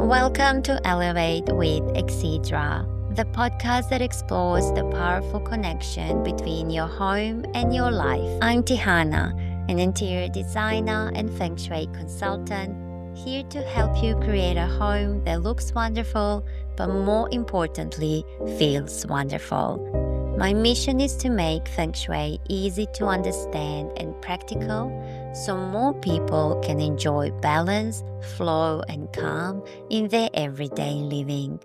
Welcome to Elevate with Exedra, the podcast that explores the powerful connection between your home and your life. I'm Tihana, an interior designer and feng shui consultant, here to help you create a home that looks wonderful, but more importantly, feels wonderful. My mission is to make feng shui easy to understand and practical so more people can enjoy balance, flow, and calm in their everyday living.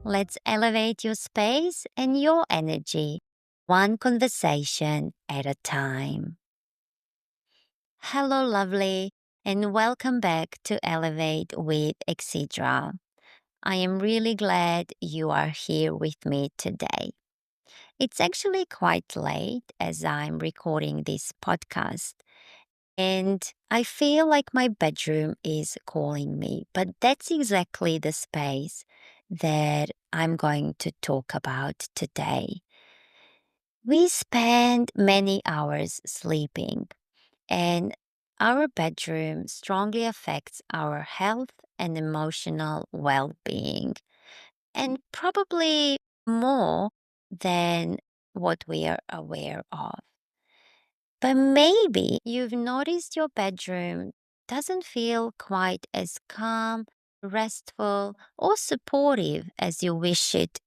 Let's elevate your space and your energy, one conversation at a time. Hello, lovely, and welcome back to Elevate with Exedra. I am really glad you are here with me today. It's actually quite late as I'm recording this podcast, and I feel like my bedroom is calling me, but that's exactly the space that I'm going to talk about today. We spend many hours sleeping, and our bedroom strongly affects our health and emotional well being, and probably more than what we are aware of. But maybe you've noticed your bedroom doesn't feel quite as calm, restful, or supportive as you wish it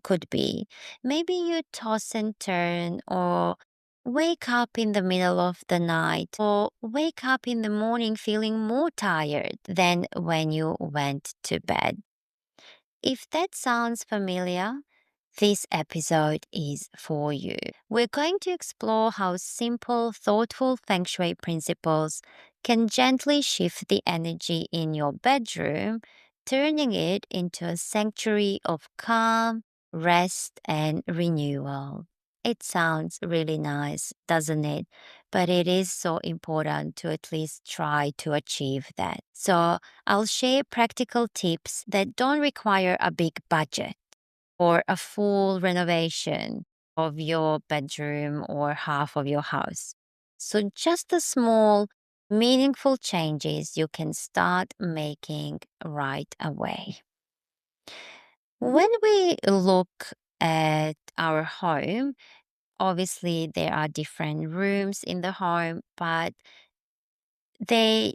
could be. Maybe you toss and turn, or wake up in the middle of the night, or wake up in the morning feeling more tired than when you went to bed. If that sounds familiar, this episode is for you. We're going to explore how simple, thoughtful feng shui principles can gently shift the energy in your bedroom, turning it into a sanctuary of calm, rest, and renewal. It sounds really nice, doesn't it? But it is so important to at least try to achieve that. So, I'll share practical tips that don't require a big budget or a full renovation of your bedroom or half of your house. So, just the small, meaningful changes you can start making right away. When we look at our home, obviously there are different rooms in the home, but they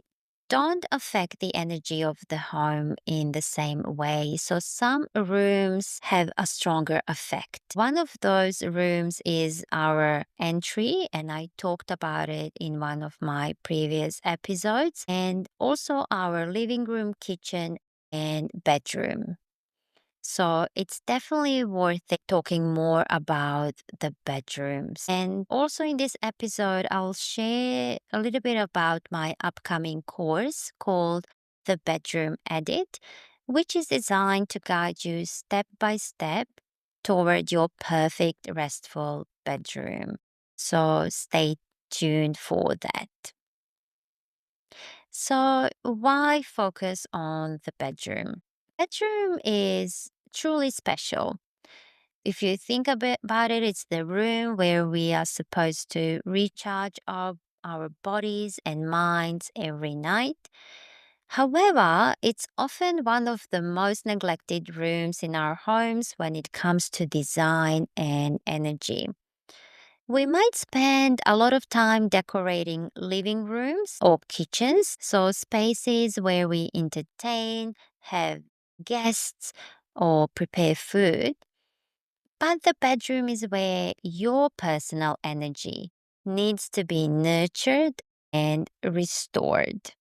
don't affect the energy of the home in the same way. So some rooms have a stronger effect. One of those rooms is our entry, and I talked about it in one of my previous episodes, and also our living room, kitchen, and bedroom. So it's definitely worth it talking more about the bedrooms. And also in this episode, I'll share a little bit about my upcoming course called The Bedroom Edit, which is designed to guide you step by step toward your perfect restful bedroom. So stay tuned for that. So why focus on the bedroom? Bedroom is truly special. If you think a bit about it, it's the room where we are supposed to recharge our bodies and minds every night. However, it's often one of the most neglected rooms in our homes when it comes to design and energy. We might spend a lot of time decorating living rooms or kitchens, so spaces where we entertain, have guests, or prepare food. But the bedroom is where your personal energy needs to be nurtured and restored.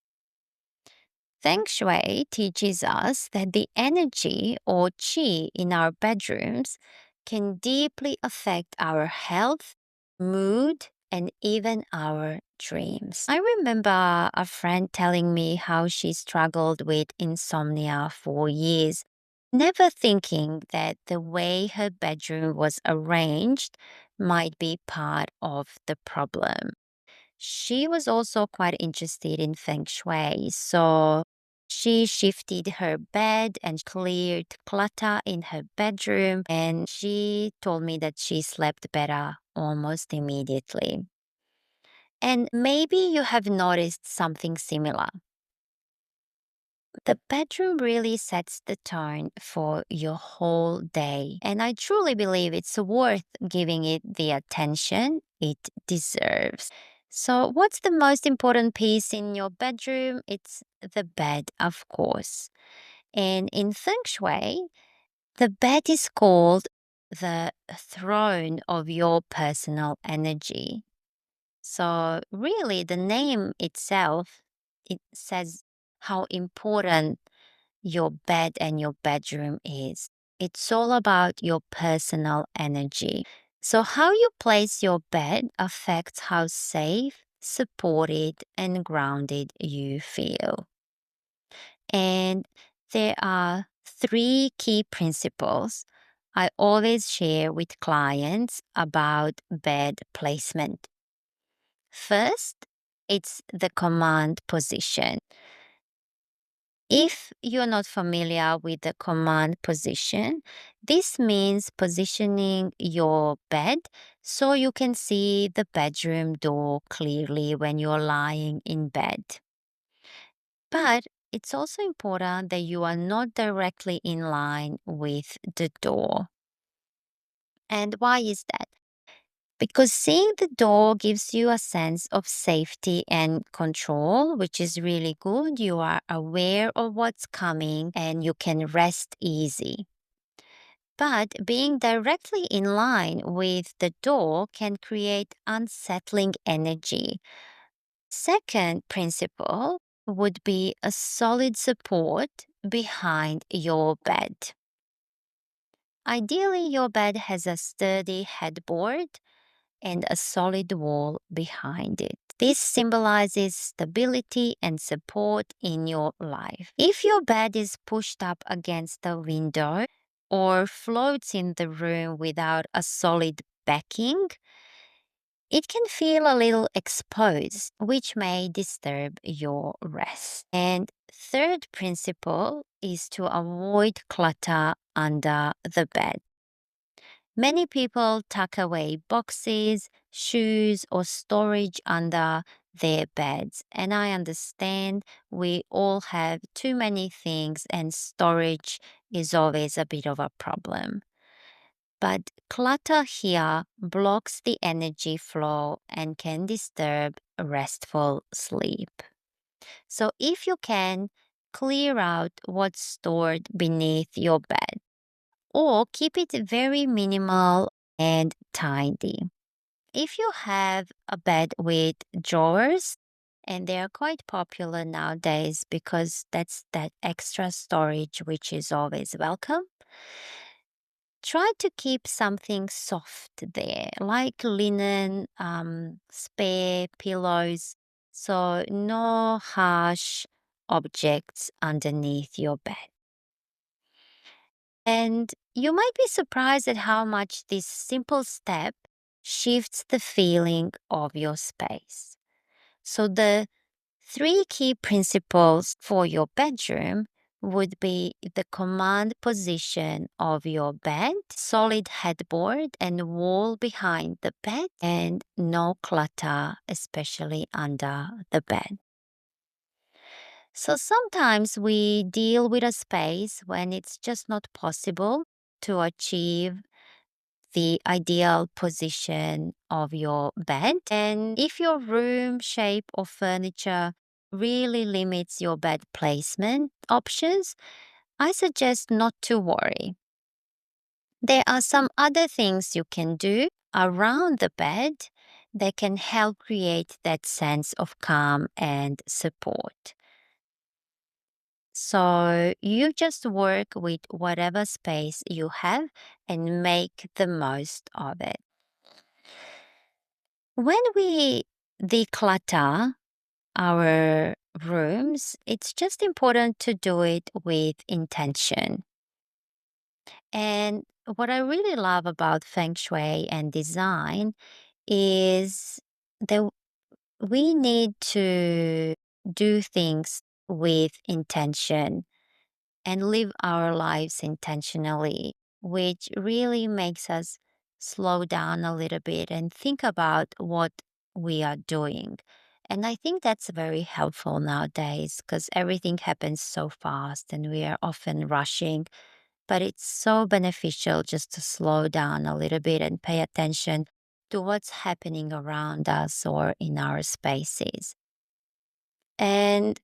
Feng Shui teaches us that the energy or qi in our bedrooms can deeply affect our health, mood, and even our dreams. I remember a friend telling me how she struggled with insomnia for years, never thinking that the way her bedroom was arranged might be part of the problem. She was also quite interested in feng shui, so she shifted her bed and cleared clutter in her bedroom, and she told me that she slept better almost immediately. And maybe you have noticed something similar. The bedroom really sets the tone for your whole day, and I truly believe it's worth giving it the attention it deserves. So, what's the most important piece in your bedroom? It's the bed, of course. And in feng shui, the bed is called the throne of your personal energy. So, really, the name itself, it says how important your bed and your bedroom is. It's all about your personal energy. So, how you place your bed affects how safe, supported, and grounded you feel. And there are three key principles I always share with clients about bed placement. First, it's the command position. If you're not familiar with the command position, this means positioning your bed so you can see the bedroom door clearly when you're lying in bed. But it's also important that you are not directly in line with the door. And why is that? Because seeing the door gives you a sense of safety and control, which is really good. You are aware of what's coming and you can rest easy. But being directly in line with the door can create unsettling energy. Second principle would be a solid support behind your bed. Ideally, your bed has a sturdy headboard and a solid wall behind it. This symbolizes stability and support in your life. If your bed is pushed up against the window or floats in the room without a solid backing, it can feel a little exposed, which may disturb your rest. And third principle is to avoid clutter under the bed. Many people tuck away boxes, shoes, or storage under their beds. And I understand we all have too many things, and storage is always a bit of a problem. But clutter here blocks the energy flow and can disturb restful sleep. So if you can, clear out what's stored beneath your bed or keep it very minimal and tidy. If you have a bed with drawers, and they are quite popular nowadays because that's that extra storage which is always welcome. Try to keep something soft there, like linen, spare pillows, so no harsh objects underneath your bed. And you might be surprised at how much this simple step shifts the feeling of your space. So, the three key principles for your bedroom would be the command position of your bed, solid headboard and wall behind the bed, and no clutter, especially under the bed. So sometimes we deal with a space when it's just not possible to achieve the ideal position of your bed. And if your room shape or furniture really limits your bed placement options, I suggest not to worry. There are some other things you can do around the bed that can help create that sense of calm and support. So you just work with whatever space you have and make the most of it. When we declutter our rooms, it's just important to do it with intention. And what I really love about feng shui and design is that we need to do things with intention and live our lives intentionally, which really makes us slow down a little bit and think about what we are doing And I think that's very helpful nowadays because everything happens so fast and we are often rushing. But it's so beneficial just to slow down a little bit and pay attention to what's happening around us or in our spaces. And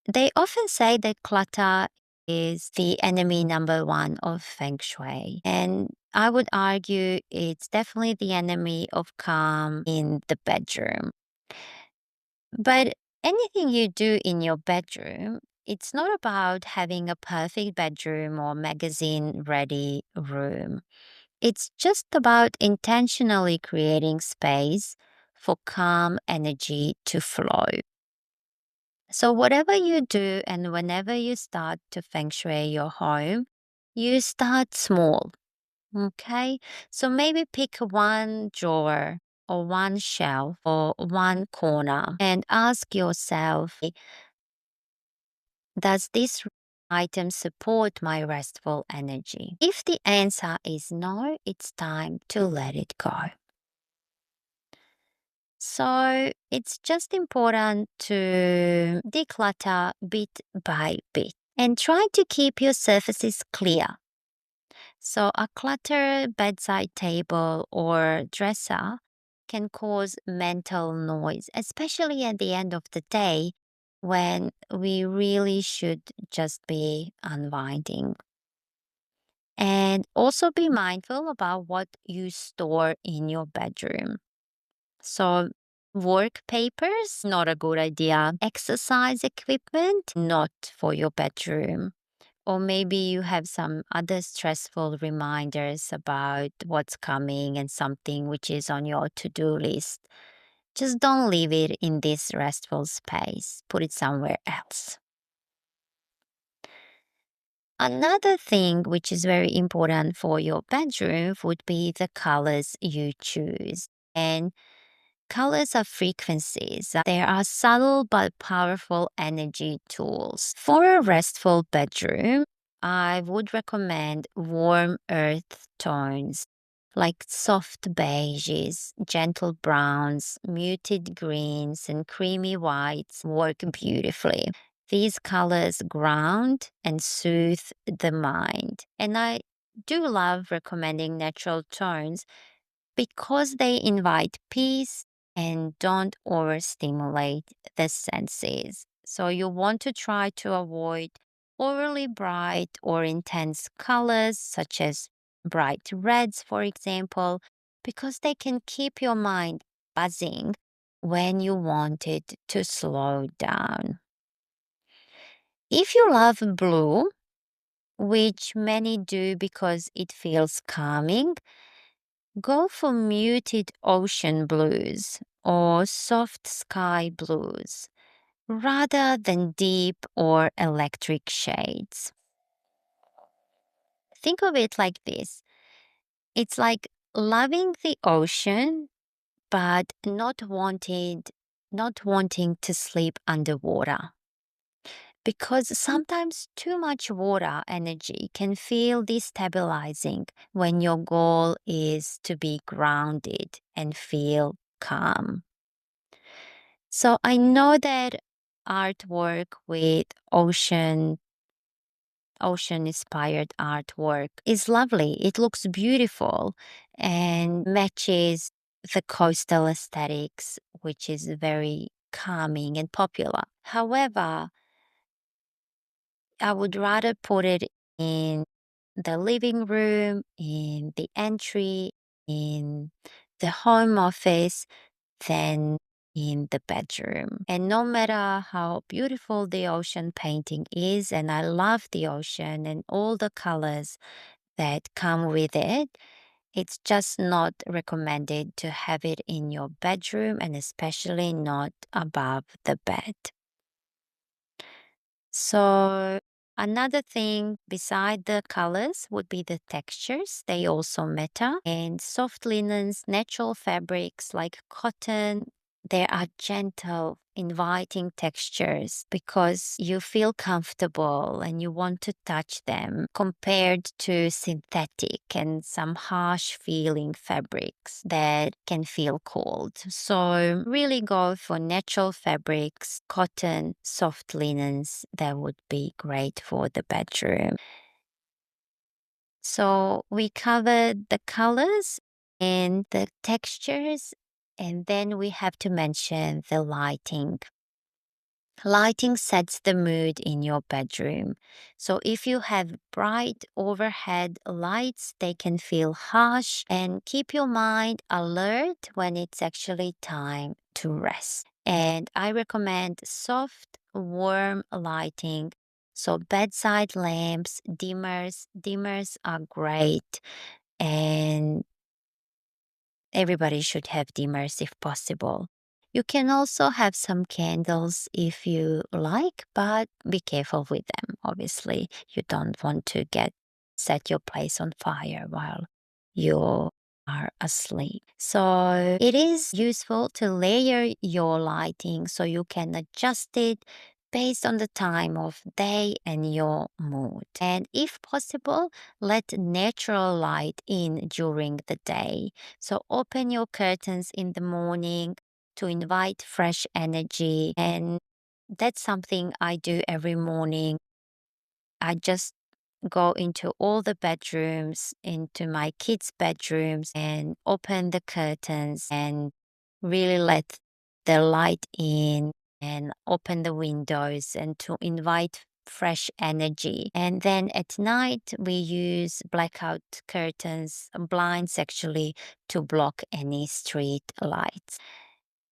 they often say that clutter is the enemy number one of feng shui. And I would argue it's definitely the enemy of calm in the bedroom. But anything you do in your bedroom, it's not about having a perfect bedroom or magazine ready room. It's just about intentionally creating space for calm energy to flow. So, whatever you do and whenever you start to feng shui your home, you start small. Okay. So, maybe pick one drawer or one shelf or one corner and ask yourself, does this item support my restful energy? If the answer is no, it's time to let it go. So it's just important to declutter bit by bit and try to keep your surfaces clear. So a cluttered bedside table or dresser can cause mental noise, especially at the end of the day when we really should just be unwinding. And also be mindful about what you store in your bedroom. So, work papers, not a good idea. Exercise equipment, not for your bedroom. Or maybe you have some other stressful reminders about what's coming and something which is on your to do list. Just don't leave it in this restful space, put it somewhere else. Another thing which is very important for your bedroom would be the colors you choose. And colors are frequencies. They are subtle but powerful energy tools. For a restful bedroom, I would recommend warm earth tones like soft beiges, gentle browns, muted greens, and creamy whites work beautifully. These colors ground and soothe the mind. And I do love recommending natural tones because they invite peace and don't overstimulate the senses. So you want to try to avoid overly bright or intense colors, such as bright reds, for example, because they can keep your mind buzzing when you want it to slow down. If you love blue, which many do because it feels calming, go for muted ocean blues or soft sky blues rather than deep or electric shades. Think of it like this. It's like loving the ocean but not wanting to sleep underwater. Because sometimes too much water energy can feel destabilizing when your goal is to be grounded and feel calm. So I know that artwork with ocean inspired artwork is lovely. It looks beautiful and matches the coastal aesthetics, which is very calming and popular. However, I would rather put it in the living room, in the entry, in the home office than in the bedroom. And no matter how beautiful the ocean painting is, and I love the ocean and all the colors that come with it, it's just not recommended to have it in your bedroom and especially not above the bed. So another thing beside the colors would be the textures. They also matter. And soft linens, natural fabrics like cotton, There are gentle, inviting textures because you feel comfortable and you want to touch them compared to synthetic and some harsh feeling fabrics that can feel cold. So really go for natural fabrics, cotton, soft linens that would be great for the bedroom. So we covered the colors and the textures, and then we have to mention the lighting. Lighting sets the mood in your bedroom. So if you have bright overhead lights, they can feel harsh and keep your mind alert when it's actually time to rest. And I recommend soft, warm lighting. So bedside lamps, dimmers are great. And everybody should have dimmers if possible. You can also have some candles if you like, but be careful with them. Obviously, you don't want to set your place on fire while you are asleep. So it is useful to layer your lighting so you can adjust it based on the time of day and your mood. And if possible, let natural light in during the day. So open your curtains in the morning to invite fresh energy. And that's something I do every morning. I just go into all the bedrooms, into my kids' bedrooms, and open the curtains and really let the light in and open the windows and to invite fresh energy. And then at night, we use blackout curtains, blinds actually, to block any street lights.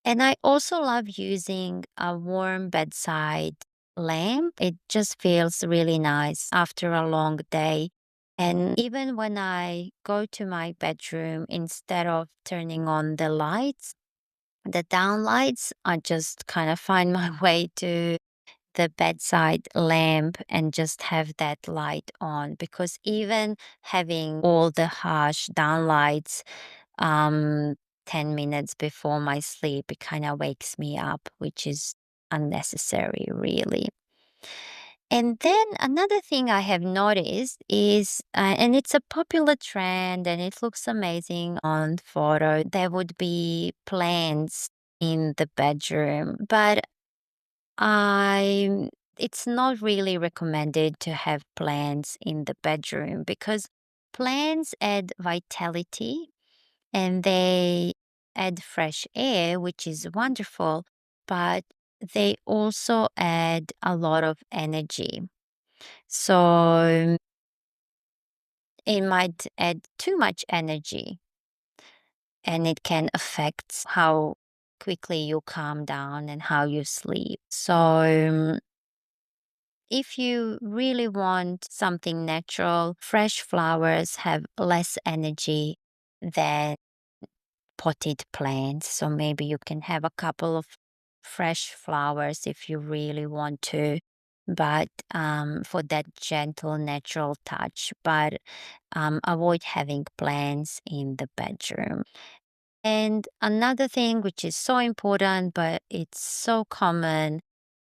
And I also love using a warm bedside lamp. It just feels really nice after a long day. And even when I go to my bedroom, instead of turning on the lights, the down lights, I just kind of find my way to the bedside lamp and just have that light on because even having all the harsh down lights um 10 minutes before my sleep, it kind of wakes me up, which is unnecessary, really. And then another thing I have noticed is, and it's a popular trend and it looks amazing on photo, there would be plants in the bedroom, but I it's not really recommended to have plants in the bedroom because plants add vitality and they add fresh air, which is wonderful, but they also add a lot of energy. So it might add too much energy and it can affect how quickly you calm down and how you sleep. So if you really want something natural, fresh flowers have less energy than potted plants. So maybe you can have a couple of fresh flowers if you really want to, but for that gentle, natural touch. But avoid having plants in the bedroom. And another thing which is so important, but it's so common,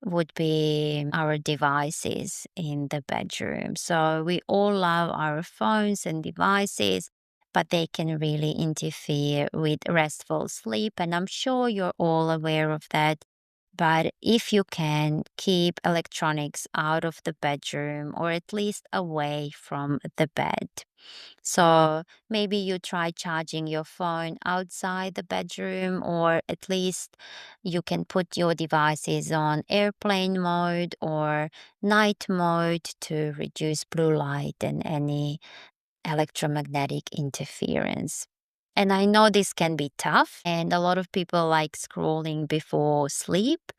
would be our devices in the bedroom. So we all love our phones and devices, but they can really interfere with restful sleep. And I'm sure you're all aware of that. But if you can, keep electronics out of the bedroom or at least away from the bed. So maybe you try charging your phone outside the bedroom, or at least you can put your devices on airplane mode or night mode to reduce blue light and any electromagnetic interference. And I know this can be tough, and a lot of people like scrolling before sleep,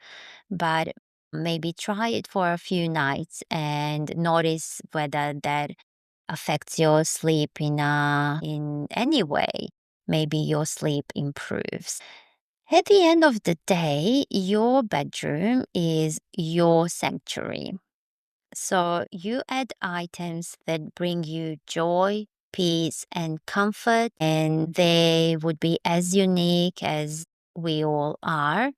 but maybe try it for a few nights and notice whether that affects your sleep in any way. Maybe your sleep improves. At the end of the day, your bedroom is your sanctuary. So you add items that bring you joy, peace, and comfort, and they would be as unique as we all are.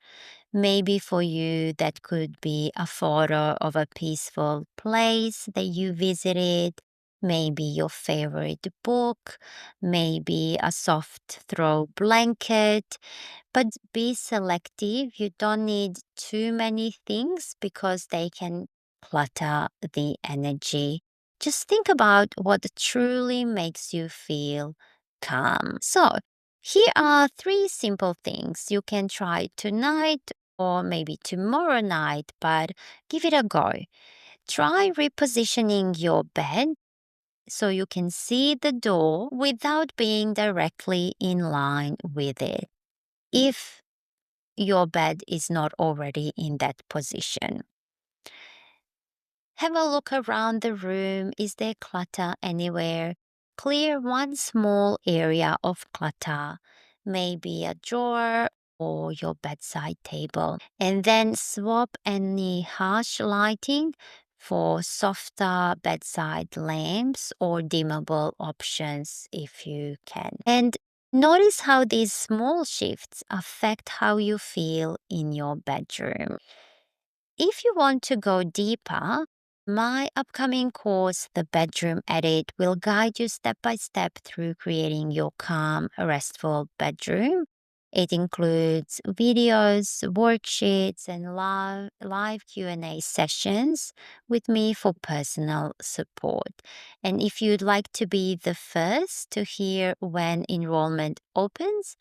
Maybe for you, that could be a photo of a peaceful place that you visited, maybe your favorite book, maybe a soft throw blanket. But be selective. You don't need too many things because they can clutter the energy. Just think about what truly makes you feel calm. So, here are three simple things you can try tonight or maybe tomorrow night, but give it a go. Try repositioning your bed so you can see the door without being directly in line with it, if your bed is not already in that position. Have a look around the room. Is there clutter anywhere? Clear one small area of clutter, maybe a drawer or your bedside table, and then swap any harsh lighting for softer bedside lamps or dimmable options if you can. And notice how these small shifts affect how you feel in your bedroom. If you want to go deeper, my upcoming course, The Bedroom Edit, will guide you step by step through creating your calm, restful bedroom. It includes videos, worksheets, and live Q&A sessions with me for personal support. And if you'd like to be the first to hear when enrollment opens,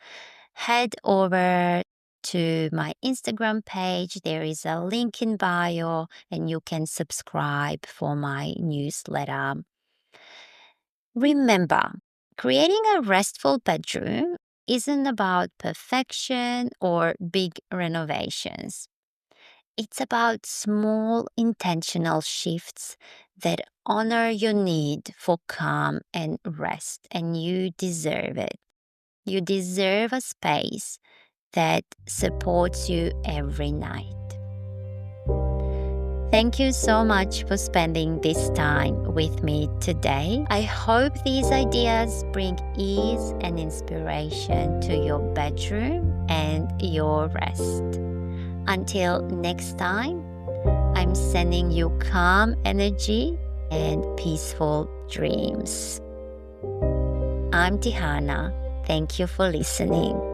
head over to my Instagram page. There is a link in bio, and you can subscribe for my newsletter. Remember, creating a restful bedroom isn't about perfection or big renovations. It's about small intentional shifts that honor your need for calm and rest, and you deserve it. You deserve a space that supports you every night. Thank you so much for spending this time with me today. I hope these ideas bring ease and inspiration to your bedroom and your rest. Until next time, I'm sending you calm energy and peaceful dreams. I'm Tihana. Thank you for listening.